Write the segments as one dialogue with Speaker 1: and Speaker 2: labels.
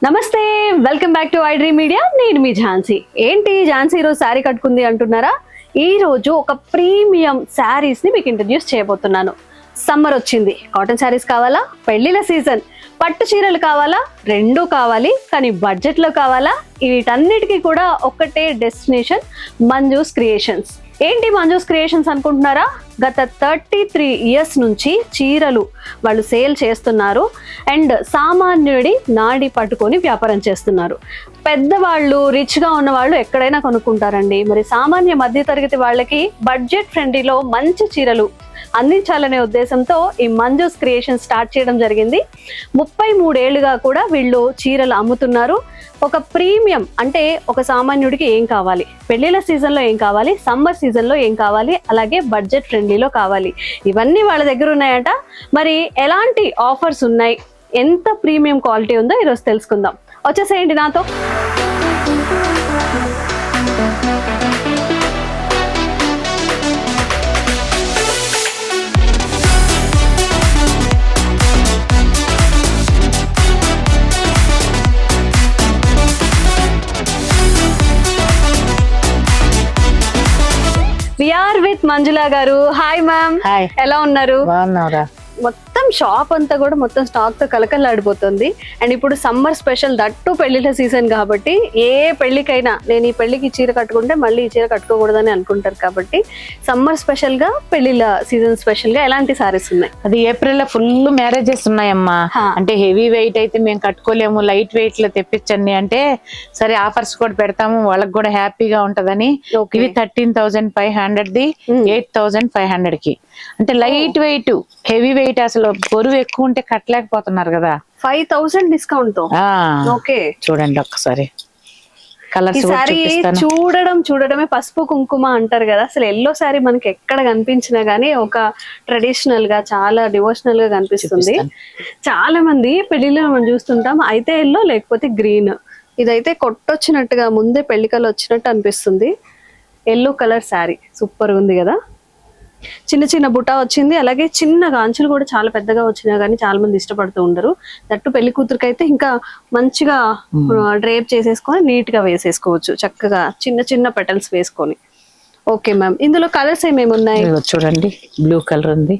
Speaker 1: నమస్తే, welcome back to I dream media. నేను మీ ఝాన్సీ. ఏంటి ఝాన్సీ ఈరోజు శారీ కట్టుకుంది అంటున్నారా? ఈ రోజు ఒక ప్రీమియం శారీస్ ని మీకు ఇంట్రడ్యూస్ చేయబోతున్నాను. సమ్మర్ వచ్చింది, కాటన్ శారీస్ కావాలా? పెళ్లిల సీజన్, పట్టు చీరలు కావాలా? రెండూ కావాలి, కానీ బడ్జెట్ లో కావాలా? వీటన్నిటికీ కూడా ఒక్కటే డెస్టినేషన్, మంజూస్ క్రియేషన్స్. ఏంటి మంజూస్ క్రియేషన్స్ అనుకుంటున్నారా? గత 33 ఇయర్స్ నుంచి చీరలు వాళ్ళు సేల్ చేస్తున్నారు అండ్ సామాన్యుడి నాడి పట్టుకొని వ్యాపారం చేస్తున్నారు. పెద్దవాళ్ళు, రిచ్గా ఉన్న వాళ్ళు ఎక్కడైనా కొనుక్కుంటారండి. మరి సామాన్య మధ్యతరగతి వాళ్ళకి బడ్జెట్ ఫ్రెండ్లీలో మంచి చీరలు అందించాలనే ఉద్దేశంతో ఈ మంజూస్ క్రియేషన్ స్టార్ట్ చేయడం జరిగింది. 33 ఏళ్లుగా కూడా వీళ్ళు చీరలు అమ్ముతున్నారు. ఒక ప్రీమియం అంటే ఒక సామాన్యుడికి ఏం కావాలి, పెళ్లిళ్ళ సీజన్లో ఏం కావాలి, సమ్మర్ సీజన్లో ఏం కావాలి, అలాగే బడ్జెట్ ఫ్రెండ్లీలో కావాలి, ఇవన్నీ వాళ్ళ దగ్గర ఉన్నాయట. మరి ఎలాంటి ఆఫర్స్ ఉన్నాయి, ఎంత ప్రీమియం క్వాలిటీ ఉందో ఈరోజు తెలుసుకుందాం. వచ్చేసేయండి నాతో. విఆర్ విత్ మంజులా గారు. హాయ్ మ్యామ్, ఎలా ఉన్నారు? మొత్తం షాప్ అంతా కూడా మొత్తం స్టాక్ తో కలకలాడిపోతుంది. అండ్ ఇప్పుడు సమ్మర్ స్పెషల్, దట్టు పెళ్లిళ్ళ సీజన్ కాబట్టి ఏ పెళ్లికైనా నేను ఈ పెళ్లికి చీర కట్టుకుంటే మళ్ళీ ఈ చీర కట్టుకోకూడదని అనుకుంటారు. కాబట్టి సమ్మర్ స్పెషల్ గా, పెళ్లిళ్ళ సీజన్ స్పెషల్ గా ఎలాంటి సారీస్ ఉన్నాయి?
Speaker 2: అది ఏప్రిల్ లో ఫుల్ మ్యారేజెస్ ఉన్నాయమ్మా. అంటే హెవీ వెయిట్ అయితే మేము కట్టుకోలేము, లైట్ వెయిట్ లో తెప్పించండి అంటే సరే ఆఫర్స్ కూడా పెడతాము, వాళ్ళకి కూడా హ్యాపీగా ఉంటదని. ఇవి 13,500 ది 8,500 కి. అంటే లైట్ వెయిట్, హెవీ వెయిట్ అసలు బరువు ఎక్కువ ఉంటే కట్టలేకపోతున్నారు కదా.
Speaker 1: 5,000 డిస్కౌంట్ తో. ఓకే,
Speaker 2: చూడండి ఒక్కసారి కలర్స్
Speaker 1: చూడడమే పసుపు కుంకుమ అంటారు కదా. అసలు ఎల్లో శారీ మనకి ఎక్కడ కనిపించినా గానీ ఒక ట్రెడిషనల్ గా, చాలా డివోషనల్ గా కనిపిస్తుంది. చాలా మంది పెళ్లిలో మనం చూస్తుంటాం, అయితే ఎల్లో లేకపోతే గ్రీన్. ఇదైతే కొట్టొచ్చినట్టుగా ముందే పెళ్లికలు వచ్చినట్టు అనిపిస్తుంది. ఎల్లో కలర్ శారీ సూపర్ ఉంది కదా. చిన్న చిన్న బుటా వచ్చింది, అలాగే చిన్న గాంచులు కూడా చాలా పెద్దగా వచ్చినా కానీ చాలా మంది ఇష్టపడుతూ ఉండరు. దట్టు పెళ్లి కూతురికి అయితే ఇంకా మంచిగా డ్రేప్ చేసేసుకొని నీట్ గా వేసేసుకోవచ్చు, చక్కగా చిన్న చిన్న పెటల్స్ వేసుకొని. ఓకే మ్యామ్, ఇందులో కలర్స్ ఏమేమి ఉన్నాయి?
Speaker 2: చూడండి, బ్లూ కలర్ ఉంది,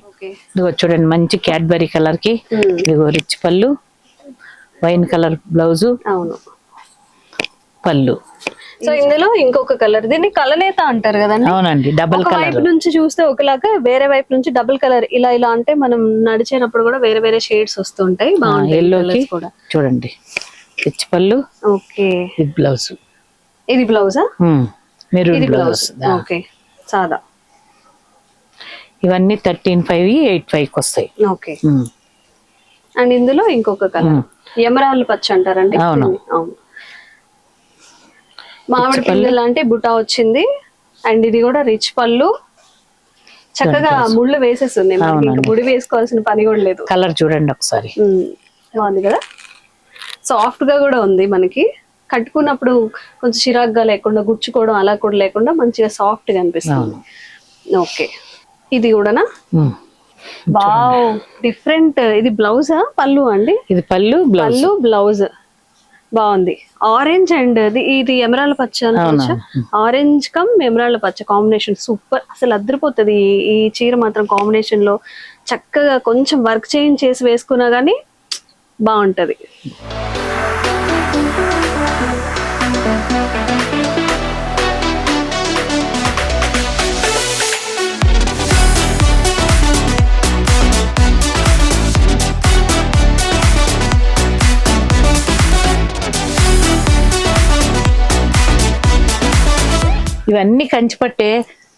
Speaker 2: చూడండి మంచి క్యాడ్బరీ కలర్ కి, ఇదిగో రిచ్ పళ్ళు, వైన్ కలర్ బ్లౌజ్, అవును పళ్ళు.
Speaker 1: సో ఇందులో ఇంకొక కలర్, దీన్ని కలనేత అంటారు కదండి.
Speaker 2: అవునండి, డబుల్ కలర్.
Speaker 1: వైపు నుంచి చూస్తే ఒకలాగా, వేరే వైపు నుంచి డబుల్ కలర్. ఇలా ఇలా అంటే మనం నడిచేటప్పుడు కూడా వేరే వేరే షేడ్స్ వస్తుంటాయి, బాగుంటాయి కూడా.
Speaker 2: చూడండి రిచ్ పళ్ళు,
Speaker 1: ఓకే,
Speaker 2: ఇది బ్లౌజ్.
Speaker 1: ఇది బ్లౌజా?
Speaker 2: Maroon blouse.
Speaker 1: ఓకే, సాదా.
Speaker 2: ఇవన్నీ 13,500, 8,500 కి వస్తాయి.
Speaker 1: ఓకే. అండ్ ఇందులో ఇంకొక కలర్, ఎమరాల్డ్ పచ్చ అంటారండి.
Speaker 2: అవును,
Speaker 1: మామిడి పిండి లాంటి బుటా వచ్చింది. అండ్ ఇది కూడా రిచ్ పళ్ళు, చక్కగా ముళ్ళు వేసేస్తుంది, ముడి వేసుకోవాల్సిన పని కూడా లేదు.
Speaker 2: కలర్ చూడండి ఒకసారి,
Speaker 1: బాగుంది కదా. సాఫ్ట్ గా కూడా ఉంది, మనకి కట్టుకున్నప్పుడు కొంచెం చిరాగ్గా లేకుండా, గుచ్చుకోవడం అలా కూడా లేకుండా మంచిగా సాఫ్ట్ గా అనిపిస్తుంది. ఓకే, ఇది కూడానా? Wow, different. ఇది బ్లౌజా పళ్ళు అండి?
Speaker 2: ఇది పళ్ళు
Speaker 1: బ్లౌజ్ బాగుంది. ఆరెంజ్ అండ్ ఇది ఎమరాల్డ్ పచ్చ అనుకోవచ్చా? ఆరెంజ్ కమ్ ఎమరాల్డ్ పచ్చ కాంబినేషన్ సూపర్, అసలు అదిరిపోతుంది ఈ చీర మాత్రం. కాంబినేషన్ లో చక్కగా కొంచెం వర్క్ చేసి వేసుకున్నా గానీ బాగుంటది.
Speaker 2: ఇవన్నీ కంచిపట్టే,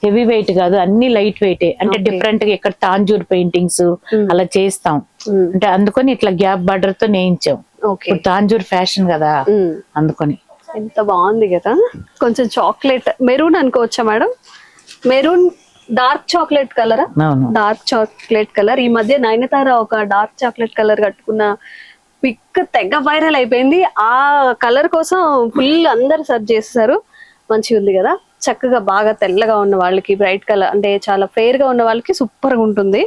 Speaker 2: హెవీ వెయిట్ కాదు, అన్ని లైట్ వెయిట్. అంటే డిఫరెంట్ గా ఇక్కడ తాంజూర్ పెయింటింగ్స్ అలా చేస్తాం, అంటే అందుకని ఇట్లా గ్యాప్ బార్డర్ తో నేయించాం. ఇప్పుడు తాంజూర్ ఫ్యాషన్ కదా, అందుకని.
Speaker 1: ఎంత బాగుంది కదా. కొంచెం చాక్లెట్ మెరూన్ అనుకోవచ్చా మేడం? మెరూన్ డార్క్ చాక్లెట్ కలరా? Dark chocolate colour. ఈ మధ్య నయనతార ఒక డార్క్ చాక్లెట్ కలర్ కట్టుకున్న పిక్ తెగ వైరల్ అయిపోయింది. ఆ కలర్ కోసం ఫుల్ అందరు సర్చ్ చేస్తారు. మంచిగా ఉంది కదా, చక్కగా బాగా తెల్లగా ఉన్న వాళ్ళకి, బ్రైట్ కలర్ అంటే చాలా ఫెయిర్ గా ఉన్న వాళ్ళకి సూపర్ గా ఉంటుంది,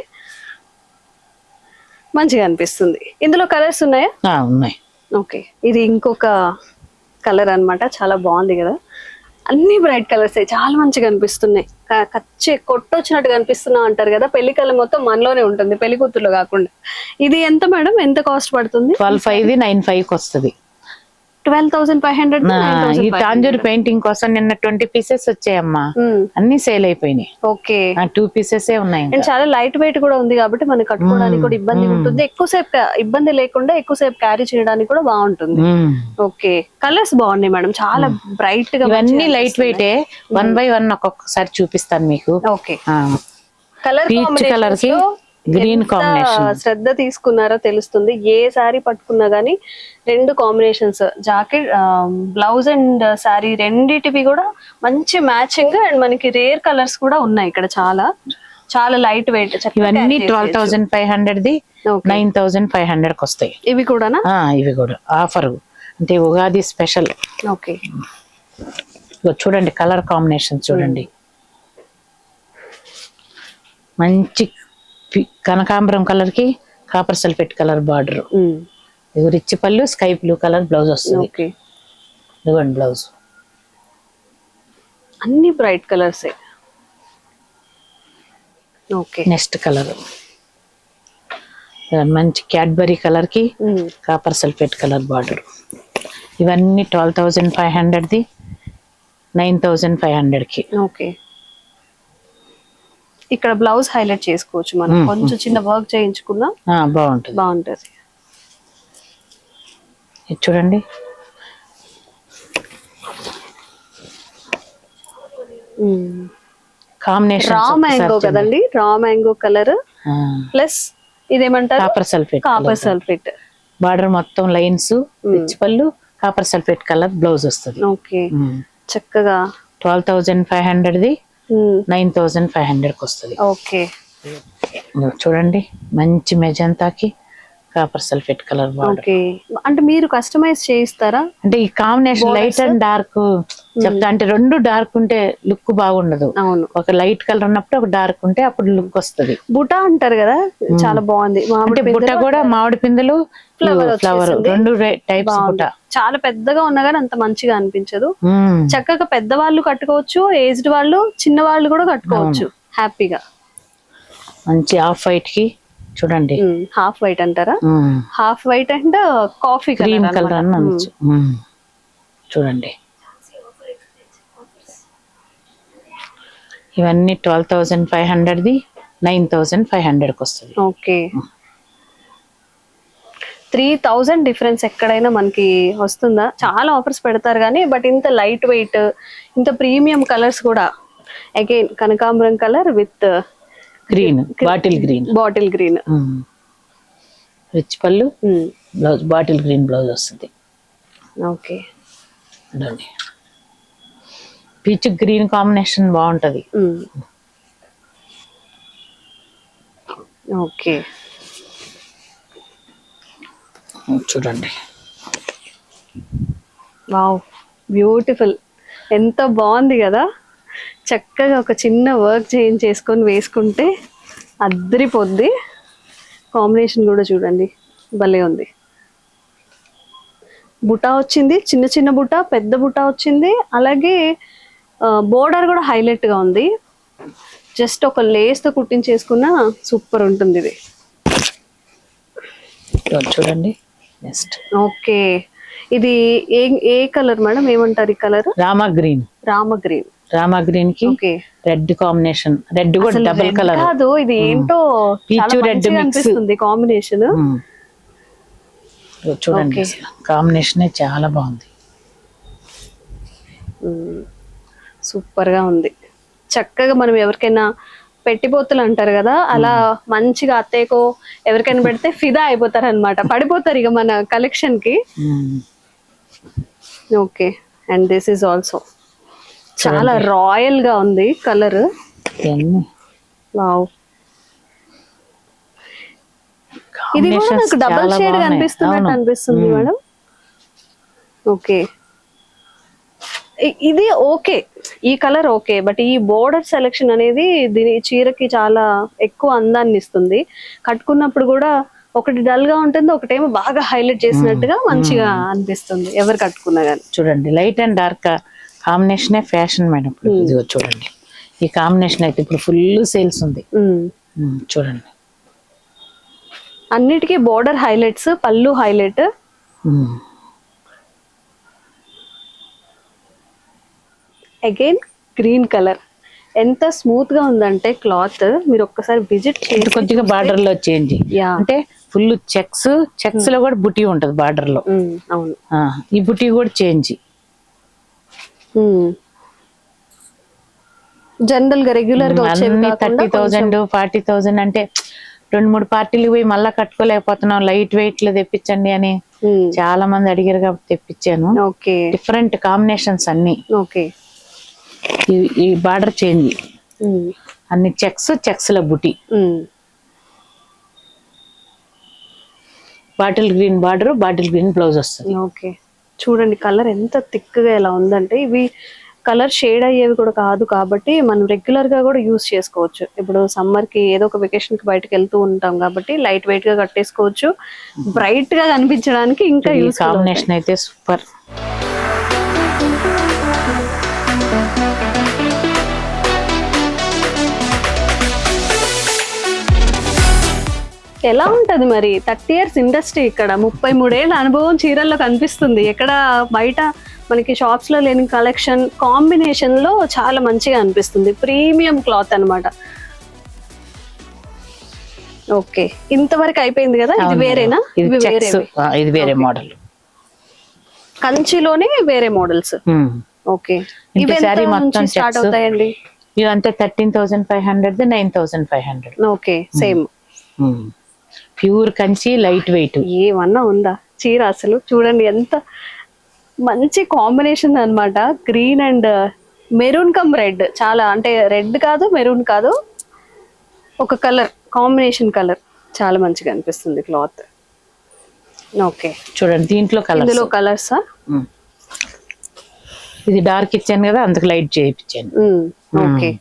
Speaker 1: మంచిగా అనిపిస్తుంది. ఇందులో కలర్స్ ఉన్నాయా?
Speaker 2: ఉన్నాయి.
Speaker 1: ఓకే, ఇది ఇంకొక కలర్ అన్నమాట. చాలా బాగుంది కదా, అన్ని బ్రైట్ కలర్స్ చాలా మంచిగా అనిపిస్తున్నాయి. కచ్చి కొట్టొచ్చినట్టు కనిపిస్తున్నా అంటారు కదా, పెళ్లి కలర్ మొత్తం మనలోనే ఉంటుంది, పెళ్లి కూతుర్లో కాకుండా. ఇది ఎంత మేడం, ఎంత కాస్ట్ పడుతుంది?
Speaker 2: 12,500 9,500 వస్తుంది.
Speaker 1: 12,500.
Speaker 2: ఈ తాంజూర్ పెయింటింగ్ కోసం నిన్న 20 పీసెస్ వచ్చాయమ్మా, అన్ని సేల్ అయిపోయినాయి.
Speaker 1: ఓకే,
Speaker 2: 2 పీసెస్ ఉన్నాయి.
Speaker 1: అండ్ చాలా లైట్ వెయిట్ కూడా ఉంది కాబట్టి మనకి కట్టుకోవడానికి కూడా ఇబ్బంది ఉంటుంది. ఎక్కువసేపు ఇబ్బంది లేకుండా ఎక్కువసేపు క్యారీ చేయడానికి కూడా బాగుంటుంది. ఓకే, కలర్స్ బాగున్నాయి మేడం, చాలా బ్రైట్ గా.
Speaker 2: ఇవన్నీ లైట్ వెయిటే. 1 by 1 ఒక్కొక్కసారి చూపిస్తాను మీకు.
Speaker 1: ఓకే, కలర్
Speaker 2: పీచ్ కలర్ కి గ్రీన్ కాంబినేషన్
Speaker 1: శ్రద్ధ తీసుకున్నారో తెలుస్తుంది. ఏ సారీ పట్టుకున్నా గానీ 2 combinations, jacket, blouse and sari రెండిటివి కూడా మంచి మ్యాచింగ్. అండ్ మనకి రేర్ కలర్స్ కూడా ఉన్నాయి ఇక్కడ, చాలా చాలా లైట్ వెయిట్.
Speaker 2: ఇవన్నీ 12,500 ది 9,500 కి వస్తాయి.
Speaker 1: ఇవి కూడానా?
Speaker 2: ఇవి కూడా ఆఫర్, అంటే ఉగాది స్పెషల్.
Speaker 1: ఓకే,
Speaker 2: చూడండి కలర్ కాంబినేషన్ చూడండి. మంచి కనకాంబరం కలర్ కి కాపర్ సల్ఫేట్ కలర్ బార్డర్. ఇది రిచ్ పళ్ళు, స్కై బ్లూ కలర్ బ్లౌజ్ వస్తుంది. ఇదిగోండి బ్లౌజ్.
Speaker 1: అన్ని bright colours. Okay,
Speaker 2: next colour మంచి క్యాడ్బరీ కలర్ కి కాపర్ సల్ఫేట్ కలర్ బార్డర్. ఇవన్నీ 12,500 ది 9,500 కి.
Speaker 1: ఓకే, ఇక్కడ బ్లౌజ్ హైలైట్ చేసుకోవచ్చు మనం, కొంచెం చిన్న వర్క్ చేయించుకున్నా బాగుంటది.
Speaker 2: ఇది చూడండి, కాంబినేషన్
Speaker 1: రా మ్యాంగో కదండి, రా మ్యాంగో కలర్ ప్లస్ ఇదేమంటారు, కాపర్ సల్ఫేట్
Speaker 2: బార్డర్ మొత్తం లైన్స్, రిచ్ పళ్ళు, కాపర్ సల్ఫేట్ కలర్ బ్లౌజ్ వస్తుంది.
Speaker 1: ఓకే, చక్కగా
Speaker 2: 12,500 ది 9,500 కి వస్తుంది.
Speaker 1: ఓకే,
Speaker 2: చూడండి మంచి మెజంతాకి copper sulphate colour border.
Speaker 1: Okay, అంటే మీరు కస్టమైజ్ చేయిస్తారా?
Speaker 2: అంటే ఈ కాంబినేషన్ లైట్ అండ్ డార్క్ చెప్తా, అంటే 2 డార్క్ ఉంటే లుక్ బాగుండదు.
Speaker 1: అవును,
Speaker 2: ఒక లైట్ కలర్ ఉన్నప్పుడు ఒక డార్క్ ఉంటే అప్పుడు లుక్ వస్తుంది.
Speaker 1: బుటా అంటారు కదా, చాలా బాగుంది.
Speaker 2: అంటే బుట్ట కూడా మామిడి పిందెలు, ఫ్లవర్ 2 టైప్స్ బుట్ట.
Speaker 1: చాలా పెద్దగా ఉన్నా కానీ అంత మంచిగా అనిపించదు. చక్కగా పెద్దవాళ్ళు కట్టుకోవచ్చు, ఏజ్డ్ వాళ్ళు, చిన్న వాళ్ళు కూడా కట్టుకోవచ్చు హ్యాపీగా.
Speaker 2: మంచి ఆఫ్ వైట్ కి చూడండి,
Speaker 1: హాఫ్ వైట్ అంటారా, half white and coffee
Speaker 2: cream colour అని అనొచ్చు. చూడండి ఇవన్నీ 12,500 ది 9,500 కి వస్తుంది.
Speaker 1: ఓకే, 3,000 డిఫరెన్స్ ఎక్కడైనా మనకి వస్తుందా? చాలా ఆఫర్స్ పెడతారు కానీ, బట్ ఇంత లైట్ వెయిట్, ఇంత ప్రీమియం కలర్స్ కూడా. అగైన్ కనకాంబరం colour with
Speaker 2: green, bottle green, rich పళ్ళు, బ్లౌజ్ బాటిల్ గ్రీన్ బ్లౌజ్ వస్తుంది.
Speaker 1: ఓకే,
Speaker 2: పీచ్ గ్రీన్ కాంబినేషన్ బాగుంటది.
Speaker 1: ఓకే,
Speaker 2: చూడండి
Speaker 1: వావ్, బ్యూటిఫుల్, ఎంత బాగుంది కదా. చక్కగా ఒక చిన్న వర్క్ చేసుకొని వేసుకుంటే అద్దరిపోద్ది. కాంబినేషన్ కూడా చూడండి భలే ఉంది. బుటా వచ్చింది, చిన్న చిన్న బుటా, పెద్ద బుటా వచ్చింది. అలాగే బోర్డర్ కూడా హైలైట్ గా ఉంది. జస్ట్ ఒక లేస్ తో కుట్టించేసుకున్నా సూపర్ ఉంటుంది ఇది.
Speaker 2: చూడండి నెక్స్ట్.
Speaker 1: ఓకే, ఇది ఏ కలర్ మేడం, ఏమంటారు ఈ colour?
Speaker 2: Rama green. Rama green కి రెడ్ కాంబినేషన్. రెడ్ కూడా డబుల్ కలర్
Speaker 1: కాదు, ఇది ఏంటో రెడ్ అనిపిస్తుంది కాంబినేషన్.
Speaker 2: చూడండి కాంబినేషన్ చాలా బాగుంది,
Speaker 1: సూపర్ గా ఉంది. చక్కగా మనం ఎవరికైనా పెట్టిపోతులు అంటారు కదా, అలా మంచిగా అత్తయ్యకో ఎవరికైనా పెడితే ఫిదా అయిపోతారు అనమాట, పడిపోతారు ఇక మన కలెక్షన్ కి. Okay, and this is also చాలా రాయల్ గా ఉంది కలర్. వావ్, ఇది కూడా నాకు డబుల్ షేడ్ కనిపిస్తున్నట్టు అనిపిస్తుంది మేడం. ఓకే, ఇది ఓకే, ఈ కలర్ ఓకే, బట్ ఈ బోర్డర్ సెలెక్షన్ అనేది దీని చీరకి చాలా ఎక్కువ అందాన్ని ఇస్తుంది. కట్టుకున్నప్పుడు కూడా ఒకటి డల్ గా ఉంటుంది, ఒకటేమో బాగా హైలైట్ చేసినట్టుగా మంచిగా అనిపిస్తుంది ఎవరు కట్టుకున్నా గానీ.
Speaker 2: చూడండి లైట్ అండ్ డార్క్ కాంబినేషనే ఫ్యాషన్ మేడం. ఇప్పుడు ఇదిగో చూడండి ఈ కాంబినేషన్ అయితే ఇప్పుడు ఫుల్ సేల్స్ ఉంది. చూడండి
Speaker 1: అన్నిటికీ బోర్డర్ హైలైట్స్, పళ్ళు హైలైట్. అగైన్ గ్రీన్ కలర్ ఎంత స్మూత్ గా ఉందంటే క్లాత్, మీరు ఒక్కసారి విజిట్ చేసి
Speaker 2: కొద్దిగా బార్డర్ లో చేంజ్ అంటే ఫుల్ చెక్స్ లో కూడా బుటీ ఉంటది బార్డర్ లో.
Speaker 1: అవును
Speaker 2: ఈ బుటీ కూడా చేంజ్.
Speaker 1: జనరల్ గా రెగ్యులర్ గా
Speaker 2: 30,000 40,000 అంటే 2-3 పార్టీలు పోయి మళ్ళా కట్టుకోలేకపోతున్నాం, లైట్ వెయిట్ లో తెప్పించండి అని చాలా మంది అడిగారు కాబట్టి తెప్పించాను. డిఫరెంట్ కాంబినేషన్స్ అన్ని. ఈ బార్డర్ చేంజ్ అన్ని చెక్స్ లో బుటీ. Bottle green border, bottle green blouse వస్తుంది.
Speaker 1: ఓకే చూడండి కలర్ ఎంత థిక్ గా ఎలా ఉందంటే, ఇవి కలర్ షేడ్ అయ్యేవి కూడా కాదు కాబట్టి మనం రెగ్యులర్ గా కూడా యూస్ చేసుకోవచ్చు. ఇప్పుడు సమ్మర్ కి ఏదో ఒక వెకేషన్ కి బయటకు వెళ్తూ ఉంటాం కాబట్టి లైట్ వెయిట్ గా కట్టేసుకోవచ్చు, బ్రైట్ గా కనిపించడానికి ఇంకా యూస్.
Speaker 2: కాంబినేషన్ అయితే సూపర్.
Speaker 1: ఎలా ఉంటది మరి 30 years ఇండస్ట్రీ, ఇక్కడ 33 ఏళ్ళ అనుభవం చీరల్లో కనిపిస్తుంది. ఎక్కడ బయట మనకి షాప్స్ లో లేని కలెక్షన్ కాంబినేషన్ లో చాలా మంచిగా అనిపిస్తుంది. ప్రీమియం క్లాత్ అన్నమాట. ఓకే ఇంతవరకు అయిపోయింది కదా, ఇది వేరేనా?
Speaker 2: ఇది వేరే మోడల్,
Speaker 1: కంచిలోనే వేరే మోడల్స్. ఓకే ఇవి స్టార్ట్ అవుతాయండి?
Speaker 2: ఇవంతా 13,500, 9,500.
Speaker 1: Okay same
Speaker 2: pure Kanchi, light weight.
Speaker 1: ఏమన్నా ఉందా చీర? అసలు చూడండి ఎంత మంచి కాంబినేషన్ అన్నమాట. Green and maroon come red, చాలా అంటే రెడ్ కాదు మెరూన్ కాదు, ఒక కలర్ కాంబినేషన్ కలర్ చాలా మంచిగా అనిపిస్తుంది క్లాత్. ఓకే
Speaker 2: చూడండి దీంట్లో
Speaker 1: ఇందులో కలర్స్.
Speaker 2: ఇది డార్క్ ఇచ్చాను కదా అందుకు లైట్ చేయించాను.
Speaker 1: ఓకే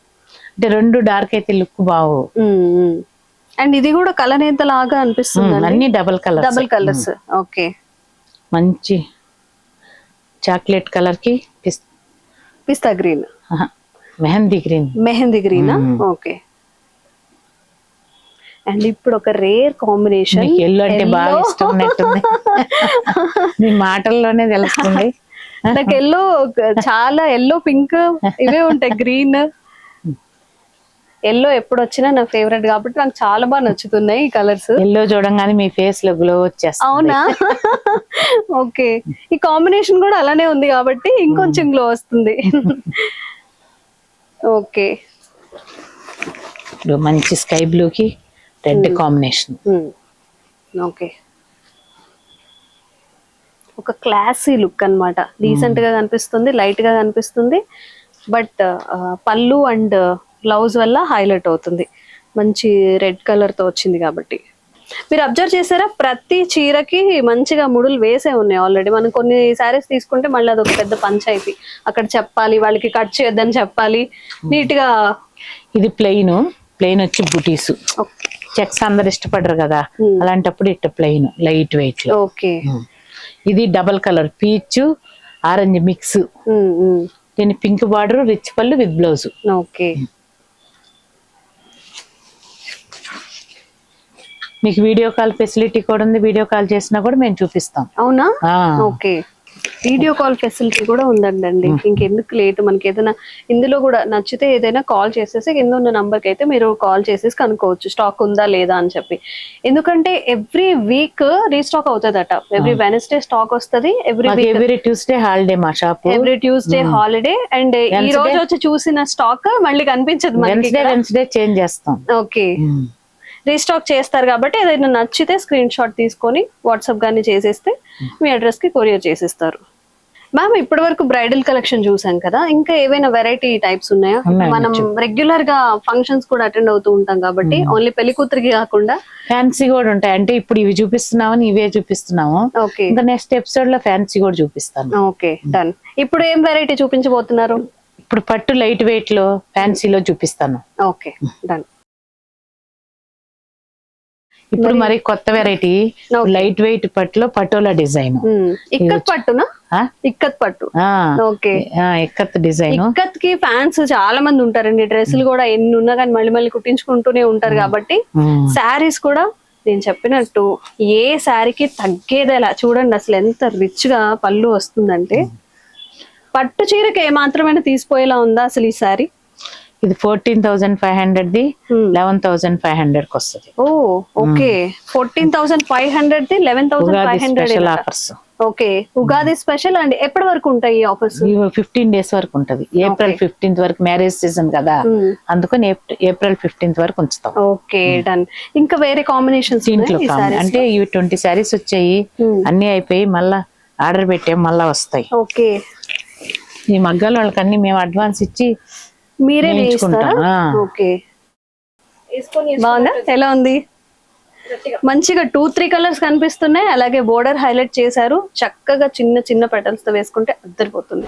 Speaker 2: అంటే రెండు డార్క్ అయితే లుక్ బాగు.
Speaker 1: అండ్ ఇది కూడా కలర్ ఎంత లాగా అనిపిస్తుంది,
Speaker 2: అన్ని డబల్
Speaker 1: కలర్స్. ఓకే
Speaker 2: మంచి చాక్లెట్ కలర్ కి
Speaker 1: పిస్తా green, mehndi green. Okay and ఇప్పుడు ఒక రేర్ కాంబినేషన్,
Speaker 2: ఎల్లో అంటే బాగా ఇష్టం ఉన్నట్టుంది మీ మాటల్లోనే తెలుస్తుంది.
Speaker 1: నాకు ఎల్లో చాలా, ఎల్లో పింక్ ఇవే ఉంటాయి. గ్రీన్ ఎల్లో ఎప్పుడు వచ్చినా నా ఫేవరెట్ కాబట్టి నాకు చాలా బాగా నచ్చుతున్నాయి ఈ కలర్స్.
Speaker 2: ఎల్లో చూడంగానే మీ ఫేస్ లో గ్లో వచ్చేస్తుంది.
Speaker 1: అవునా? ఓకే ఈ కాంబినేషన్ కూడా అలానే ఉంది కాబట్టి ఇంకొంచెం గ్లో వస్తుంది. ఓకే
Speaker 2: మంచి స్కై బ్లూ కి రెడ్ కాంబినేషన్.
Speaker 1: ఓకే ఒక క్లాసీ లుక్ అన్నమాట. డీసెంట్ గా కనిపిస్తుంది, లైట్ గా కనిపిస్తుంది, బట్ పళ్ళు అండ్ బ్లౌజ్ వల్ల హైలైట్ అవుతుంది. మంచి రెడ్ కలర్ తో వచ్చింది కాబట్టి. మీరు అబ్జర్వ్ చేసారా ప్రతి చీరకి మంచిగా ముడులు వేసే ఉన్నాయి ఆల్రెడీ. మనం కొన్ని శారీస్ తీసుకుంటే మళ్ళీ అదొక పెద్ద పంచాయతీ, అక్కడ చెప్పాలి వాళ్ళకి కట్ చేయొద్దని చెప్పాలి నీట్ గా.
Speaker 2: ఇది ప్లెయిన్ వచ్చి బుటీస్ చెక్స్ అందరు ఇష్టపడరు కదా, అలాంటప్పుడు ఇట్ట ప్లెయిన్ లైట్ వెయిట్.
Speaker 1: ఓకే
Speaker 2: ఇది double colour peach orange mix, దీని పింక్ బార్డర్, రిచ్ పళ్ళు విత్ బ్లౌజ్.
Speaker 1: ఓకే
Speaker 2: మీకు వీడియో కాల్ ఫెసిలిటీ కూడా ఉంది, వీడియో కాల్ చేసినా కూడా మేము చూపిస్తాం.
Speaker 1: అవునా? ఓకే వీడియో కాల్ ఫెసిలిటీ కూడా ఉందండి. ఇంకెందుకు లేట్, మనకి ఏదైనా ఇందులో కూడా నచ్చితే ఏదైనా కాల్ చేసేసి కింద ఉన్న నంబర్ కి అయితే మీరు కాల్ చేసేసి కనుక్కోవచ్చు స్టాక్ ఉందా లేదా అని చెప్పి. ఎందుకంటే ఎవ్రీ వీక్ రీస్టాక్ అవుతుందట, ఎవ్రీ వెనస్డే స్టాక్ వస్తుంది,
Speaker 2: ఎవ్రీ ట్యూస్డే హాలిడే మా shop,
Speaker 1: every Tuesday holiday. And ఈ రోజు వచ్చి చూసిన స్టాక్ మళ్ళీ కనిపించదు,
Speaker 2: వెన్స్డే చేంజ్ చేస్తాం.
Speaker 1: ఓకే రీస్టాక్ చేస్తారు కాబట్టి ఏదైనా నచ్చితే స్క్రీన్ షాట్ తీసుకొని వాట్సాప్ గానీ చేసేస్తే మీ అడ్రస్ కి కొరియర్ చేసిస్తారు. మ్యామ్ ఇప్పటి వరకు బ్రైడల్ కలెక్షన్ చూసాం కదా, ఇంకా ఏవైనా వెరైటీ టైప్స్ ఉన్నాయా? మనం రెగ్యులర్ గా ఫంక్షన్స్ కూడా అటెండ్ అవుతూ ఉంటాం కాబట్టి ఓన్లీ పెళ్లి కూతురికి కాకుండా
Speaker 2: ఫ్యాన్సీ కూడా ఉంటాయి. అంటే ఇప్పుడు ఇవి చూపిస్తున్నామని ఇవే చూపిస్తున్నాము, ఇంకా నెక్స్ట్ ఎపిసోడ్ లో ఫ్యాన్సీ కూడా చూపిస్తాను.
Speaker 1: Okay done. ఇప్పుడు ఏం వెరైటీ చూపించబోతున్నారు?
Speaker 2: ఇప్పుడు పట్టు లైట్ వెయిట్ లో ఫ్యాన్సీలో చూపిస్తాను.
Speaker 1: Okay done.
Speaker 2: ఇప్పుడు మరి కొత్త వెరైటీ లైట్ వెయిట్ పట్టులో పటోలా డిజైన్.
Speaker 1: ఇక్కత్ పట్టునా? ఇక్కత్ పట్టు. Okay,
Speaker 2: ikat design.
Speaker 1: ఇక్కత్ కి ఫ్యాన్స్ చాలా మంది ఉంటారండి. డ్రెస్సులు కూడా ఎన్ని ఉన్నా కానీ మళ్ళీ మళ్ళీ కుట్టించుకుంటూనే ఉంటారు కాబట్టి శారీస్ కూడా నేను చెప్పినట్టు ఏ శారీకి తగ్గేదేలా. చూడండి అసలు ఎంత రిచ్ గా పళ్ళు వస్తుందంటే, పట్టు చీరకి ఏ మాత్రమైనా తీసిపోయేలా ఉందా అసలు ఈ శారీ?
Speaker 2: ఇది 14,500ది 11,500 కి వస్తుంది.
Speaker 1: ఓ ఓకే, 14,500ది 11,500
Speaker 2: ఆఫర్స్.
Speaker 1: ఓకే, ఉగాది స్పెషల్ అండి. ఎప్పటి వరకు ఉంటాయి ఈ ఆఫర్స్?
Speaker 2: 15 days వరకు ఉంటది. ఏప్రిల్ 15th వరకు మ్యారేజ్ సీజన్ కదా, అందుకని ఏప్రిల్ 15th వరకు ఉంచుతాం.
Speaker 1: Okay done. ఇంకా వేరే కాంబినేషన్స్
Speaker 2: దీంట్లో అంటే ఇవి 20 sarees వచ్చాయి, అన్ని అయిపోయి మళ్ళా ఆర్డర్ పెట్టాం, మళ్ళా వస్తాయి.
Speaker 1: ఓకే,
Speaker 2: ఈ మగ్గాల వాళ్ళకి అన్ని మేము అడ్వాన్స్ ఇచ్చి
Speaker 1: మీరే నేర్చుకుంటాం. ఓకే, బాగుందా? ఎలా ఉంది? మంచిగా 2-3 కలర్స్ కనిపిస్తున్నాయి. అలాగే బోర్డర్ హైలైట్ చేశారు. చక్కగా చిన్న చిన్న పెటల్స్ తో వేసుకుంటే అద్దరిపోతుంది.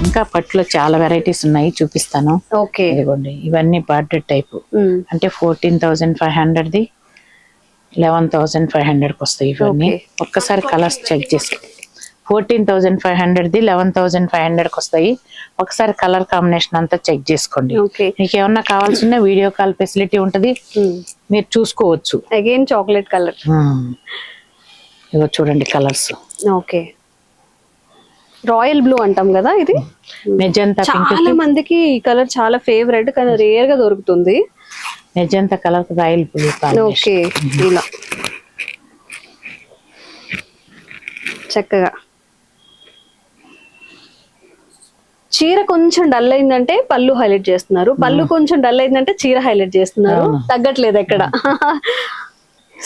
Speaker 2: ఇంకా పట్టులో చాలా వెరైటీస్ ఉన్నాయి, చూపిస్తాను.
Speaker 1: ఓకే,
Speaker 2: ఇదిగోండి ఇవన్నీ బార్డర్ టైప్. అంటే 14,500ది 11,500 కి వస్తాయి ఇవన్నీ. ఒక్కసారి కలర్స్ చెక్ చేసుకో. 14,500ది 11,500 కి వస్తాయి. ఒకసారి కలర్ కాంబినేషన్ అంతా చెక్ చేసుకోండి. మీకు ఏమన్నా కావాల్సిన వీడియో కాల్ ఫెసిలిటీ ఉంటది, మీరు చూసుకోవచ్చు.
Speaker 1: Again chocolate colour.
Speaker 2: ఇగో చూడండి కలర్స్.
Speaker 1: ఓకే, రాయల్ బ్లూ అంటాం కదా ఇది.
Speaker 2: మెజంతా
Speaker 1: చాలా మందికి ఈ కలర్ చాలా ఫేవరెట్, కానీ రేర్ గా దొరుకుతుంది.
Speaker 2: Magenta colour royal blue.
Speaker 1: Okay, ఇలా చక్కగా చీర కొంచెం డల్ అయిందంటే పళ్ళు హైలైట్ చేస్తున్నారు, పళ్ళు కొంచెం డల్ అయిందంటే చీర హైలైట్ చేస్తున్నారు. తగ్గట్లేదు ఎక్కడ.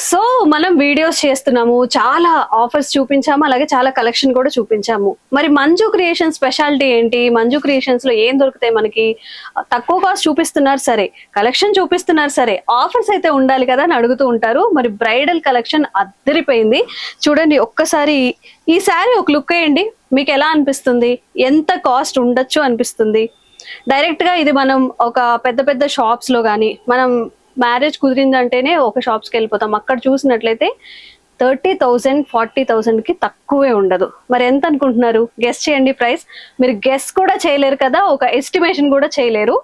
Speaker 1: సో మనం వీడియోస్ చేస్తున్నాము, చాలా ఆఫర్స్ చూపించాము, అలాగే చాలా కలెక్షన్ కూడా చూపించాము. మరి మంజు క్రియేషన్ స్పెషాలిటీ ఏంటి? మంజు క్రియేషన్స్ లో ఏం దొరుకుతాయి మనకి? తక్కువ కాస్ట్ చూపిస్తున్నారు సరే, కలెక్షన్ చూపిస్తున్నారు సరే, ఆఫర్స్ అయితే ఉండాలి కదా అని అడుగుతూ ఉంటారు. మరి బ్రైడల్ కలెక్షన్ అద్దరిపోయింది. చూడండి ఒక్కసారి ఈ శారీ ఒక లుక్ వేయండి, మీకు ఎలా అనిపిస్తుంది? ఎంత కాస్ట్ ఉండొచ్చు అనిపిస్తుంది? డైరెక్ట్ గా ఇది మనం ఒక పెద్ద పెద్ద షాప్స్ లో గానీ, మనం మ్యారేజ్ కుదిరిందంటేనే ఒక షాప్స్కి వెళ్ళిపోతాం, అక్కడ చూసినట్లయితే 30,000 40,000 కి తక్కువే ఉండదు. మరి ఎంత అనుకుంటున్నారు? గెస్ చేయండి ప్రైస్. మీరు గెస్ కూడా చేయలేరు కదా, ఒక ఎస్టిమేషన్ కూడా చేయలేరు.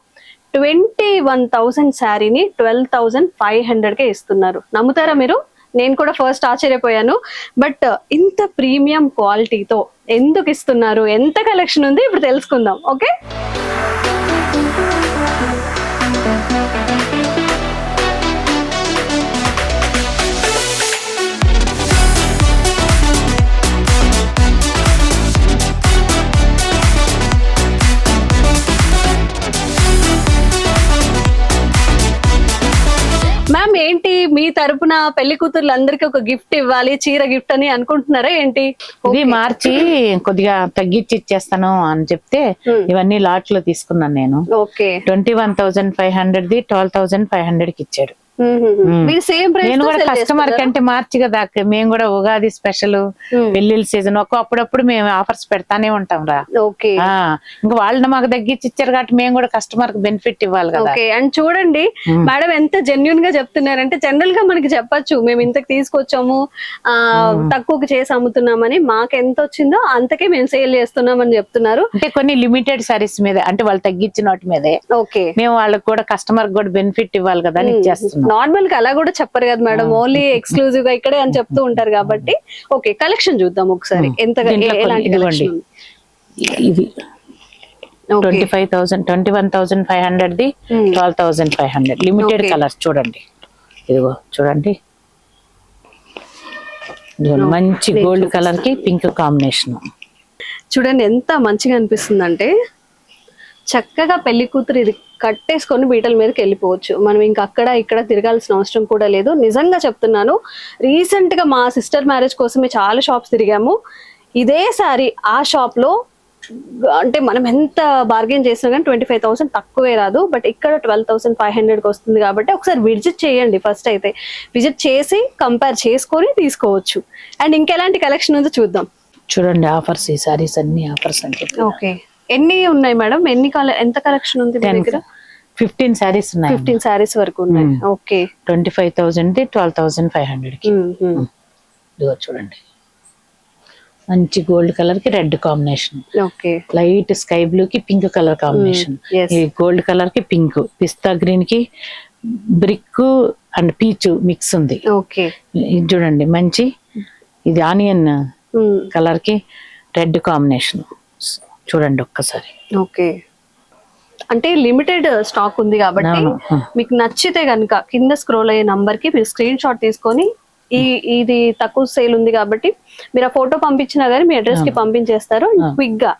Speaker 1: 21,000 శారీని 12,500కే ఇస్తున్నారు. నమ్ముతారా మీరు? నేను కూడా ఫస్ట్ ఆశ్చర్యపోయాను. బట్ ఇంత ప్రీమియం క్వాలిటీతో ఎందుకు ఇస్తున్నారు, ఎంత కలెక్షన్ ఉంది ఇప్పుడు తెలుసుకుందాం. ఓకే, మ్యామ్ ఏంటి మీ తరపున పెళ్లి కూతుర్లందరికీ ఒక గిఫ్ట్ ఇవ్వాలి, చీర గిఫ్ట్ అని అనుకుంటున్నారా ఏంటి?
Speaker 2: ఇది మార్చి కొద్దిగా తగ్గించి ఇచ్చేస్తాను అని చెప్తే ఇవన్నీ లాట్ లో తీసుకున్నాను నేను.
Speaker 1: ఓకే,
Speaker 2: 21,500ది 12,500 కి ఇచ్చాడు. నేను కూడా కస్టమర్ కంటే మార్చి కదా, మేము కూడా ఉగాది స్పెషల్ పెళ్లిళ్ళ సీజన్ అప్పుడప్పుడు మేము ఆఫర్స్ పెడతానే ఉంటాం రా.
Speaker 1: ఓకే,
Speaker 2: ఇంకా వాళ్ళని మాకు తగ్గించి ఇచ్చారు కాబట్టి మేము కూడా కస్టమర్ కి బెనిఫిట్ ఇవ్వాలి కదా.
Speaker 1: ఓకే, అండ్ చూడండి మేడం ఎంత జెన్యున్ గా చెప్తున్నారంటే, జనరల్ గా మనకి చెప్పొచ్చు మేము ఇంతకు తీసుకొచ్చాము, తక్కువకి చేసి అమ్ముతున్నామని, మాకు ఎంత వచ్చిందో అంతకే మేము సేల్ చేస్తున్నామని చెప్తున్నారు.
Speaker 2: అంటే కొన్ని లిమిటెడ్ సారీస్ మీద, అంటే వాళ్ళు తగ్గించిన వాటి మీదే
Speaker 1: ఓకే
Speaker 2: మేము వాళ్ళకి కూడా కస్టమర్ కూడా బెనిఫిట్ ఇవ్వాలి కదా అని ఇచ్చేస్తున్నాం.
Speaker 1: నార్మల్ గా అలా కూడా చెప్పరు కదా మేడం, ఓన్లీ ఎక్స్క్లూజివ్ గా ఇక్కడే అని చెప్తూ ఉంటారు కాబట్టి. ఓకే, కలెక్షన్ చూద్దాం ఒకసారి. ఎంతగా ఎలాంటి కలెక్షన్?
Speaker 2: ఇది 21,500ది 12,500 లిమిటెడ్ కలర్స్. చూడండి ఇదిగో చూడండి, మంచి గోల్డ్ కలర్ కి పింక్ కాంబినేషన్.
Speaker 1: చూడండి ఎంత మంచిగా అనిపిస్తుంది అంటే, చక్కగా పెళ్లి కూతురు ఇది కట్టేసుకొని బీటల మీదకి వెళ్ళిపోవచ్చు. మనం ఇంకా అక్కడ ఇక్కడ తిరగాల్సిన అవసరం కూడా లేదు. నిజంగా చెప్తున్నాను, రీసెంట్ గా మా సిస్టర్ మ్యారేజ్ కోసమే చాలా షాప్స్ తిరిగాము. ఇదే సారీ ఆ షాప్ లో అంటే మనం ఎంత బార్గెన్ చేసినా కానీ 25,000 తక్కువే రాదు. బట్ ఇక్కడ 12,500కి వస్తుంది కాబట్టి ఒకసారి విజిట్ చేయండి. ఫస్ట్ అయితే విజిట్ చేసి కంపేర్ చేసుకొని తీసుకోవచ్చు. అండ్ ఇంకెలాంటి కలెక్షన్ ఉందో చూద్దాం.
Speaker 2: చూడండి ఆఫర్స్, ఈ సారీస్ అన్ని ఆఫర్స్ అంటే.
Speaker 1: ఓకే, ఎన్ని ఉన్నాయి మేడం? ఎంత కలెక్షన్ ఉంది మీ దగ్గర?
Speaker 2: 15 సారీస్ ఉన్నాయి.
Speaker 1: 15 సారీస్ వరకు ఉన్నాయి. ఓకే,
Speaker 2: 25,000 12,500 కి. ఇదిగో చూడండి, మంచి గోల్డ్ కలర్ కి red combination,
Speaker 1: okay,
Speaker 2: light sky blue కి పింక్ కలర్ కాంబినేషన్, ఈ గోల్డ్ కలర్ కి పింక్, పిస్తా గ్రీన్ కి బ్రిక్ అండ్ పీచ్ మిక్స్ ఉంది.
Speaker 1: ఓకే,
Speaker 2: ఇది చూడండి మంచి, ఇది ఆనియన్ కలర్ కి రెడ్ కాంబినేషన్. చూడండి ఒక్కసారి.
Speaker 1: ఓకే, అంటే లిమిటెడ్ స్టాక్ ఉంది కాబట్టి మీకు నచ్చితే కనుక కింద స్క్రోల్ అయ్యే నంబర్ కి మీరు స్క్రీన్ షాట్ తీసుకొని ఇది తక్కువ సేల్ ఉంది కాబట్టి మీరు ఆ ఫోటో పంపించినా గానీ మీ అడ్రస్ కి పంపించేస్తారు క్విక్ గా.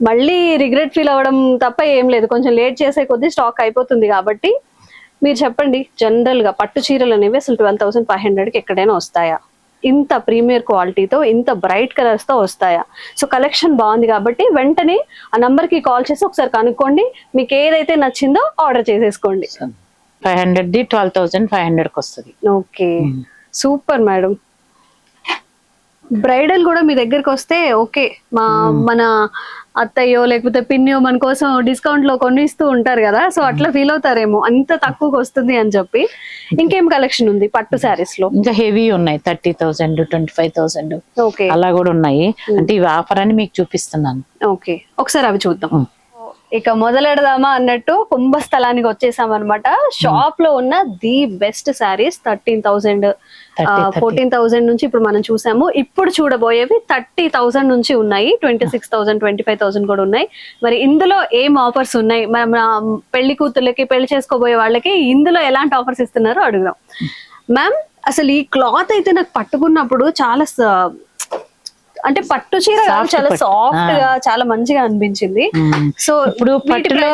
Speaker 1: మళ్ళీ రిగ్రెట్ ఫీల్ అవ్వడం తప్ప ఏం లేదు. కొంచెం లేట్ చేసే కొద్దీ స్టాక్ అయిపోతుంది కాబట్టి మీరు చెప్పండి, జనరల్ గా పట్టు చీరలు అనేవి అసలు 12,500కి ఎక్కడైనా వస్తాయా? ఇంత ప్రీమియర్ క్వాలిటీతో, ఇంత బ్రైట్ కలర్స్ తో వస్తాయా? సో కలెక్షన్ బాగుంది కాబట్టి వెంటనే ఆ నంబర్ కి కాల్ చేసి ఒకసారి కనుక్కోండి. మీకు ఏదైతే నచ్చిందో ఆర్డర్ చేసేసుకోండి.
Speaker 2: 500ది 12,500కి వస్తుంది.
Speaker 1: Okay, super madam. బ్రైడల్ కూడా మీ దగ్గరకు వస్తే ఓకే, మన అత్తయ్యో లేకపోతే పిన్నో మన కోసం డిస్కౌంట్ లో కొన్ని ఇస్తూ ఉంటారు కదా, సో అట్లా ఫీల్ అవుతారేమో అంత తక్కువకి వస్తుంది అని చెప్పి. ఇంకేం కలెక్షన్ ఉంది పట్టు శారీస్ లో?
Speaker 2: ఇంకా హెవీ ఉన్నాయి, 30,000 25,000
Speaker 1: ఓకే,
Speaker 2: అలా కూడా ఉన్నాయి. అంటే ఇవి ఆఫర్ అని మీకు చూపిస్తున్నాను.
Speaker 1: ఓకే, ఒకసారి అవి చూద్దాం. ఇక మొదలెడదామా అన్నట్టు కుంభస్థలానికి వచ్చేసాం అనమాట. షాప్ లో ఉన్న ది బెస్ట్ శారీస్ 13,000 14,000 నుంచి ఇప్పుడు మనం చూసాము. ఇప్పుడు చూడబోయేవి 30,000 నుంచి ఉన్నాయి, 26,000 25,000 కూడా ఉన్నాయి. మరి ఇందులో ఏం ఆఫర్స్ ఉన్నాయి, మన పెళ్లి కూతుర్లకి, పెళ్లి చేసుకోబోయే వాళ్ళకి ఇందులో ఎలాంటి ఆఫర్స్ ఇస్తున్నారో అడుగుదాం. మ్యామ్, అసలు ఈ క్లాత్ అయితే నాకు పట్టుకున్నప్పుడు చాలా అంటే పట్టు చీర చాలా సాఫ్ట్ గా చాలా మంచిగా అనిపించింది. సో
Speaker 2: ఇప్పుడు పట్టులో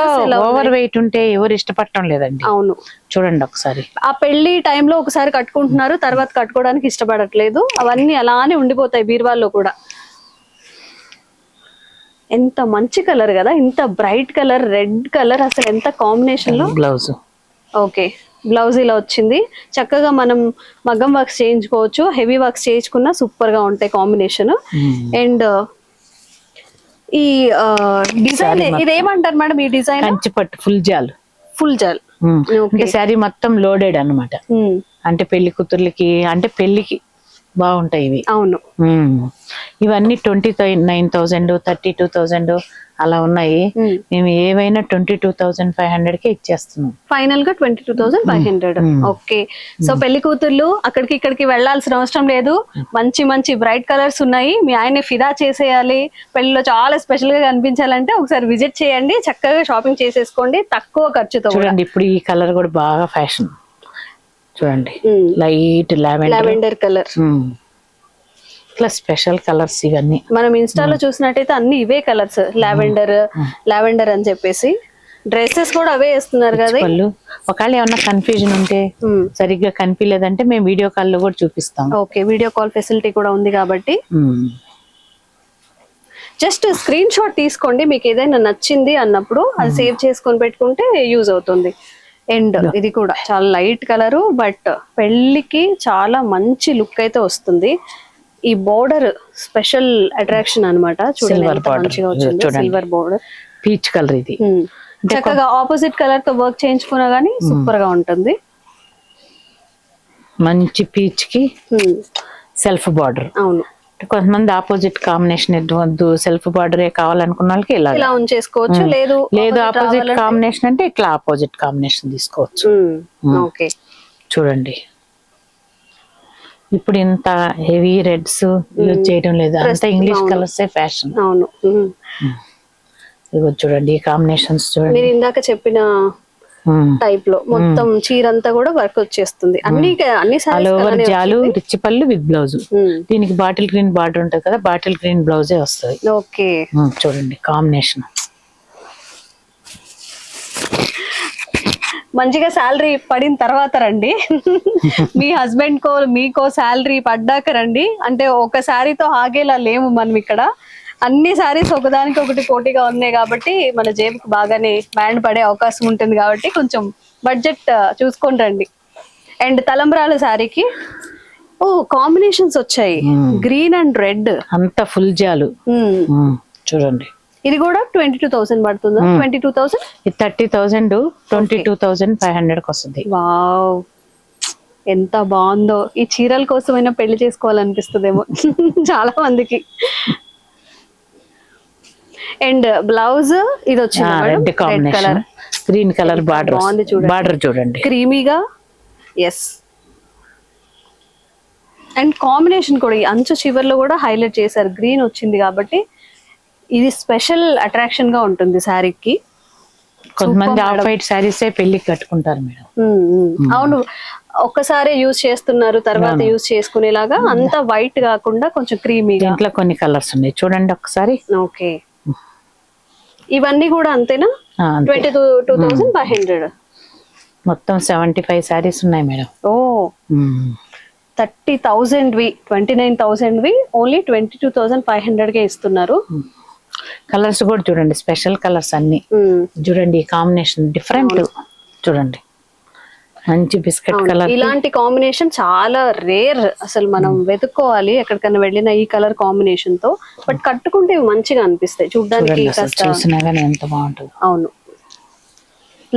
Speaker 2: ఓవర్ వెయిట్ ఉంటే ఎవరు ఇష్టపడటం లేదండి.
Speaker 1: అవును,
Speaker 2: చూడండి ఒకసారి.
Speaker 1: ఆ పెళ్లి టైంలో ఒకసారి కట్టుకుంటున్నారు, తర్వాత కట్టుకోవడానికి ఇష్టపడట్లేదు. అవన్నీ అలానే ఉండిపోతాయి బీరువాల్లో కూడా. ఎంత మంచి కలర్ కదా, ఇంత బ్రైట్ కలర్, రెడ్ కలర్, అసలు ఎంత కాంబినేషన్ లో.
Speaker 2: బ్లౌజ్
Speaker 1: ఓకే, బ్లౌజ్ ఇలా వచ్చింది. చక్కగా మనం మగ్గం వర్క్స్ చేయించుకోవచ్చు, హెవీ వర్క్స్ చేయించుకున్నా సూపర్ గా ఉంటాయి కాంబినేషన్. అండ్ ఈ డిజైన్ ఇదేమంటారు మేడం? ఈ డిజైన్
Speaker 2: కంచిపట్టు ఫుల్ జాల్.
Speaker 1: ఫుల్ జాల్
Speaker 2: అంటే శారీ మొత్తం లోడెడ్ అన్నమాట. అంటే పెళ్లి కూతుర్లకి, అంటే పెళ్లికి బాగుంటాయి ఇవి.
Speaker 1: అవును,
Speaker 2: ఇవన్నీ 29,000 32,000 అలా ఉన్నాయి. మేము ఏవైనా 22,500కే ఇచ్చేస్తున్నాం.
Speaker 1: ఫైనల్ గా 22,500. ఓకే, సో పెళ్లి కూతుర్లు అక్కడికి ఇక్కడికి వెళ్లాల్సిన అవసరం లేదు. మంచి మంచి బ్రైట్ కలర్స్ ఉన్నాయి. మీ ఆయన్ని ఫిదా చేసేయాలి, పెళ్లిలో చాలా స్పెషల్ గా కనిపించాలంటే ఒకసారి విజిట్ చేయండి, చక్కగా షాపింగ్ చేసేసుకోండి తక్కువ ఖర్చుతో.
Speaker 2: చూడండి, ఇప్పుడు ఈ కలర్ కూడా బాగా ఫ్యాషన్. చూడండి, లైట్ లావెండర్
Speaker 1: కలర్,
Speaker 2: ఇట్లా స్పెషల్ కలర్స్ ఇవన్నీ.
Speaker 1: మనం ఇన్స్టాలో చూసినట్టయితే అన్ని ఇవే కలర్స్, లావెండర్ అని చెప్పేసి. డ్రెస్సెస్ కూడా అవే వేస్తున్నారు కదా.
Speaker 2: ఒకవేళ ఏమన్నా కన్ఫ్యూజన్ ఉంటే, సరిగ్గా కనిపించలేదంటే మేము వీడియో కాల్ లో కూడా చూపిస్తాం.
Speaker 1: ఓకే, వీడియో కాల్ ఫెసిలిటీ కూడా ఉంది కాబట్టి జస్ట్ స్క్రీన్ షాట్ తీసుకోండి. మీకు ఏదైనా నచ్చింది అన్నప్పుడు అది సేవ్ చేసుకొని పెట్టుకుంటే యూజ్ అవుతుంది. అండ్ ఇది కూడా చాలా లైట్ కలరు, బట్ పెళ్లికి చాలా మంచి లుక్ అయితే వస్తుంది. ఈ బోర్డర్ స్పెషల్ అట్రాక్షన్ అన్నమాట. చూడండి మంచిగా వచ్చింది, సిల్వర్ బోర్డర్,
Speaker 2: పీచ్ కలర్. ఇది
Speaker 1: చక్కగా ఆపోజిట్ కలర్ తో వర్క్ చేయించుకున్నా గానీ సూపర్ గా ఉంటుంది.
Speaker 2: మంచి పీచ్ కి సెల్ఫ్ బార్డర్.
Speaker 1: అవును,
Speaker 2: కొంతమంది ఆపోజిట్ కాంబినేషన్ వద్దు, సెల్ఫ్ బార్డరే కావాలనుకున్న వాళ్ళకి ఇలా
Speaker 1: ఉంచేసుకోవచ్చు. లేదు
Speaker 2: ఆపోజిట్ కాంబినేషన్ అంటే ఇట్లా ఆపోజిట్ కాంబినేషన్ తీసుకోవచ్చు.
Speaker 1: ఓకే,
Speaker 2: చూడండి ఇప్పుడు ఇంత హెవీ రెడ్స్ యూజ్ చేయడం లేదు, అంతా ఇంగ్లీష్ కలర్స్ ఫ్యాషన్.
Speaker 1: అవును,
Speaker 2: ఇగో చూడండి ఈ కాంబినేషన్స్ చూడండి.
Speaker 1: మీరు ఇందాక చెప్పిన టైప్ లో మొత్తం చీరంతా కూడా వర్క్ వచ్చేస్తుంది. అన్ని
Speaker 2: జాలు రిచ్ పళ్ళు విత్ బ్లౌజ్. దీనికి బాటిల్ గ్రీన్ బార్డర్ ఉంటది కదా, బాటిల్ గ్రీన్ బ్లౌజే వస్తుంది.
Speaker 1: ఓకే,
Speaker 2: చూడండి కాంబినేషన్.
Speaker 1: మంచిగా శాలరీ పడిన తర్వాత రండి, మీ హస్బెండ్ కో మీకో శాలరీ పడ్డాక రండి. అంటే ఒక శారీతో ఆగేలా లేము మనం ఇక్కడ. అన్ని సారీస్ ఒకదానికి ఒకటి పోటీగా ఉన్నాయి కాబట్టి మన జేబుకి బాగానే బ్యాండ్ పడే అవకాశం ఉంటుంది కాబట్టి కొంచెం బడ్జెట్ చూసుకొని రండి. అండ్ తలంబ్రాల శారీకి కాంబినేషన్స్ వచ్చాయి, గ్రీన్ అండ్ రెడ్,
Speaker 2: అంత ఫుల్ జాలు చూడండి.
Speaker 1: ఇది కూడా 22,000 పడుతుందా? 22,000,
Speaker 2: 30,000, 22,500 వస్తుంది.
Speaker 1: వావ్, ఎంత బాగుందో. ఈ చీరల కోసమైనా పెళ్లి చేసుకోవాలనిపిస్తుందేమో చాలా మందికి. అండ్ బ్లౌజ్ ఇది వచ్చింది
Speaker 2: red combination, green colour border
Speaker 1: బాగుంది చూడండి.
Speaker 2: బార్డర్ చూడండి
Speaker 1: క్రీమీగా. ఎస్, అండ్ కాంబినేషన్ కూడా ఈ అంచు చివర్లో కూడా హైలైట్ చేశారు, గ్రీన్ వచ్చింది కాబట్టి ఇది స్పెషల్ అట్రాక్షన్ గా ఉంటుంది శారీకి.
Speaker 2: కొంతమంది ఆఫ్ వైట్ శారీసే పెళ్లికి కట్టుకుంటారు మేడం.
Speaker 1: అవును, ఒక్కసారి యూజ్ చేస్తున్నారు, తర్వాత యూజ్ చేసుకునేలాగా అంత వైట్ కాకుండా కొంచెం క్రీమీగా.
Speaker 2: ఇంట్లో కొన్ని కలర్స్ ఉన్నాయి చూడండి ఒకసారి.
Speaker 1: ఓకే, ఇవన్నీ కూడా అంతేనా? 22,500.
Speaker 2: మొత్తం 75 శారీస్ ఉన్నాయి మేడం.
Speaker 1: ఓ, 30,000వి 29,000వి ఓన్లీ 22,500 కే ఇస్తున్నారు.
Speaker 2: కలర్స్ కూడా చూడండి, స్పెషల్ కలర్స్ అన్ని చూడండి. ఈ కాంబినేషన్ డిఫరెంట్ చూడండి, మంచి బిస్కెట్ కలర్.
Speaker 1: ఇలాంటి కాంబినేషన్ చాలా రేర్, అసలు మనం వెతుక్కోవాలి ఎక్కడికైనా వెళ్ళిన ఈ కలర్ కాంబినేషన్ తో. బట్ కట్టుకుంటే మంచిగా అనిపిస్తాయి చూడడానికి,
Speaker 2: చూసినా గానీ ఎంత బాగుంటుంది.
Speaker 1: అవును,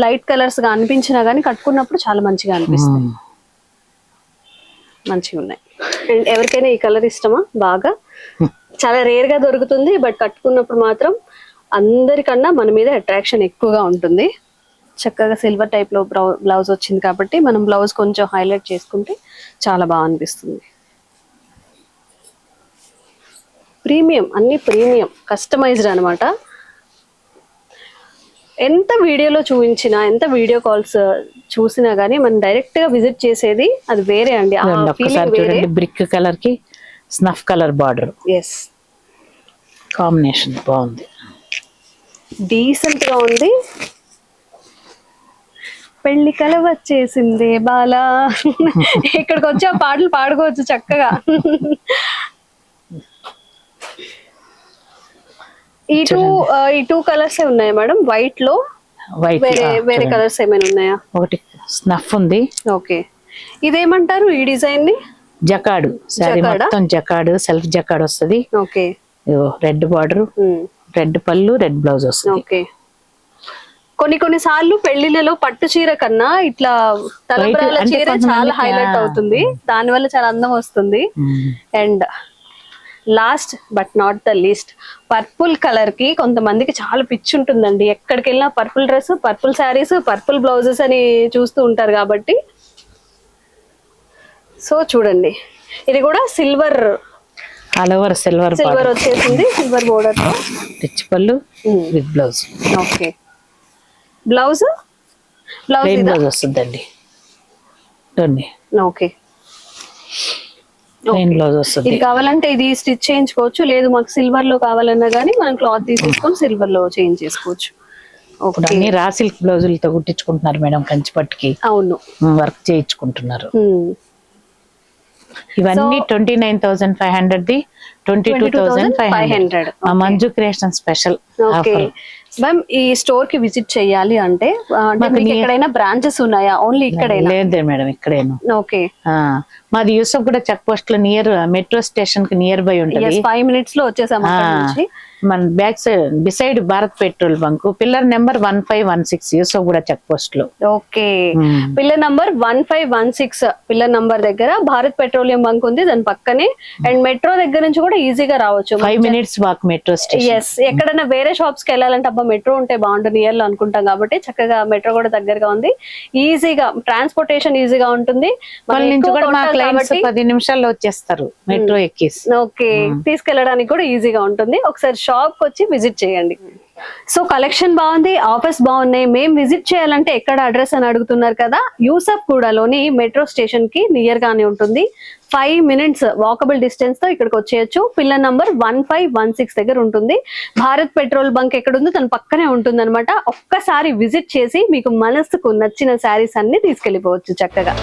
Speaker 1: లైట్ కలర్స్ గా అనిపించినా గానీ కట్టుకున్నప్పుడు చాలా మంచిగా అనిపిస్తాయి. మంచిగా ఉన్నాయి. అండ్ ఎవరికైనా ఈ కలర్ ఇష్టమా? బాగా చాలా రేర్ గా దొరుకుతుంది, బట్ కట్టుకున్నప్పుడు మాత్రం అందరికన్నా మన మీద అట్రాక్షన్ ఎక్కువగా ఉంటుంది. చక్కగా సిల్వర్ టైప్ లో బ్లౌజ్ వచ్చింది కాబట్టి మనం బ్లౌజ్ కొంచెం హైలైట్ చేసుకుంటే చాలా బాగా అనిపిస్తుంది. ప్రీమియం, అన్ని ప్రీమియం, కస్టమైజ్డ్ అనమాట. ఎంత వీడియోలో చూపించినా, ఎంత వీడియో కాల్స్ చూసినా గానీ మనం డైరెక్ట్ గా విజిట్ చేసేది అది వేరే అండి.
Speaker 2: బ్రిక్ కలర్ కి snuff colour border.
Speaker 1: Yes,
Speaker 2: combination బాగుంది,
Speaker 1: డీసెంట్ గా ఉంది. పెళ్లి కల వచ్చేసింది బాలా, ఇక్కడికి వచ్చి ఆ పాటలు పాడుకోవచ్చు చక్కగా. ఈ టూ కలర్స్ ఉన్నాయి మేడం, వైట్ లో. వేరే కలర్స్ ఏమైనా ఉన్నాయా?
Speaker 2: ఒకటి స్నఫ్ ఉంది.
Speaker 1: ఓకే, ఇదేమంటారు ఈ డిజైన్ ని?
Speaker 2: జకాడు సారీ, మొత్తం జకాడు, సెల్ఫ్ జకాడు వస్తుంది.
Speaker 1: ఓకే,
Speaker 2: రెడ్ బార్డర్, రెడ్ పళ్ళు, రెడ్ బ్లౌజ్ వస్తుంది.
Speaker 1: ఓకే, కొన్ని సార్లు పెళ్లిళ్ళలో పట్టు చీర కన్నా ఇట్లా తలంబ్రాల చీర చాలా హైలైట్ అవుతుంది, దాని వల్ల చాలా అందం వస్తుంది. And last but not the least, purple colour కి కొంతమందికి చాలా పిచ్చి ఉంటుందండి. ఎక్కడికి వెళ్ళినా purple dress, purple saris, purple blouses అని చూస్తూ ఉంటారు కాబట్టి. సో చూడండి, ఇది కూడా సిల్వర్,
Speaker 2: ఆల్ ఓవర్ సిల్వర్
Speaker 1: వచ్చేసింది, సిల్వర్ బోర్డర్ తో
Speaker 2: రిచ్ పళ్ళు విత్ బ్లౌజ్.
Speaker 1: ఓకే, బ్లౌజ్
Speaker 2: వస్తుందండి.
Speaker 1: ఓకే,
Speaker 2: బ్లౌజ్ వస్తుంది.
Speaker 1: ఇది కావాలంటే ఇది స్టిచ్ చేయించుకోవచ్చు, లేదు మాకు సిల్వర్ లో కావాలన్నా గానీ మనం క్లాత్ తీసేసుకొని సిల్వర్ లో చేంజ్ చేసుకోవచ్చు.
Speaker 2: అన్ని రా సిల్క్ బ్లౌజులతో కుట్టించుకుంటున్నారు మేడం, కంచిపట్టుకి.
Speaker 1: అవును,
Speaker 2: వర్క్ చేయించుకుంటున్నారు. ఇవన్నీ 29,500, 22,500. Manju creation special.
Speaker 1: మ్యామ్, ఈ స్టోర్ కి విజిట్ చేయాలి అంటే ఎక్కడైనా బ్రాంచెస్ ఉన్నాయా? ఓన్లీ ఇక్కడే?
Speaker 2: లేదు మేడం, ఇక్కడేను.
Speaker 1: ఓకే,
Speaker 2: మాది యూసఫ్ కూడా చెక్ పోస్ట్ లో నియర్ మెట్రో స్టేషన్ కి నియర్ బై ఉంటుంది.
Speaker 1: 5 minutes లో వచ్చేసాం.
Speaker 2: మన back side beside Bharat petrol bunk, pillar number 1516, Yousufguda check post లో.
Speaker 1: Okay, pillar number 1516, pillar number దగ్గర భారత్ పెట్రోలియం బంక్ ఉంది, దాని పక్కనే. అండ్ మెట్రో దగ్గర నుంచి కూడా ఈజీగా రావచ్చు,
Speaker 2: 5 minutes walk metro station.
Speaker 1: Yes, ఎక్కడైనా వేరే షాప్స్ కి వెళ్ళాలంటే అబ్బా మెట్రో ఉంటే బాగుంటుంది నియర్ లో అనుకుంటాం కాబట్టి చక్కగా మెట్రో కూడా దగ్గరగా ఉంది, ఈజీగా ట్రాన్స్పోర్టేషన్ ఈజీగా ఉంటుంది.
Speaker 2: 10 నిమిషాల్లో వచ్చేస్తారు మెట్రో ఎక్కేసి.
Speaker 1: ఓకే, తీసుకెళ్ళడానికి కూడా ఈజీగా ఉంటుంది. ఒకసారి షాప్ వచ్చి విజిట్ చేయండి. సో కలెక్షన్ బాగుంది, ఆఫర్స్ బాగున్నాయి. మేము విజిట్ చేయాలంటే ఎక్కడ అడ్రస్ అని అడుగుతున్నారు కదా, యూసఫ్ కూడలోని మెట్రో స్టేషన్ కి నియర్ గానే ఉంటుంది. 5 minutes వాకబుల్ డిస్టెన్స్ తో ఇక్కడికి వచ్చేయచ్చు. పిల్లర్ నంబర్ 1516 దగ్గర ఉంటుంది. భారత్ పెట్రోల్ బంక్ ఎక్కడ ఉందో దాని పక్కనే ఉంటుంది అనమాట. ఒక్కసారి విజిట్ చేసి మీకు మనసుకు నచ్చిన శారీస్ అన్ని తీసుకెళ్లిపోవచ్చు చక్కగా.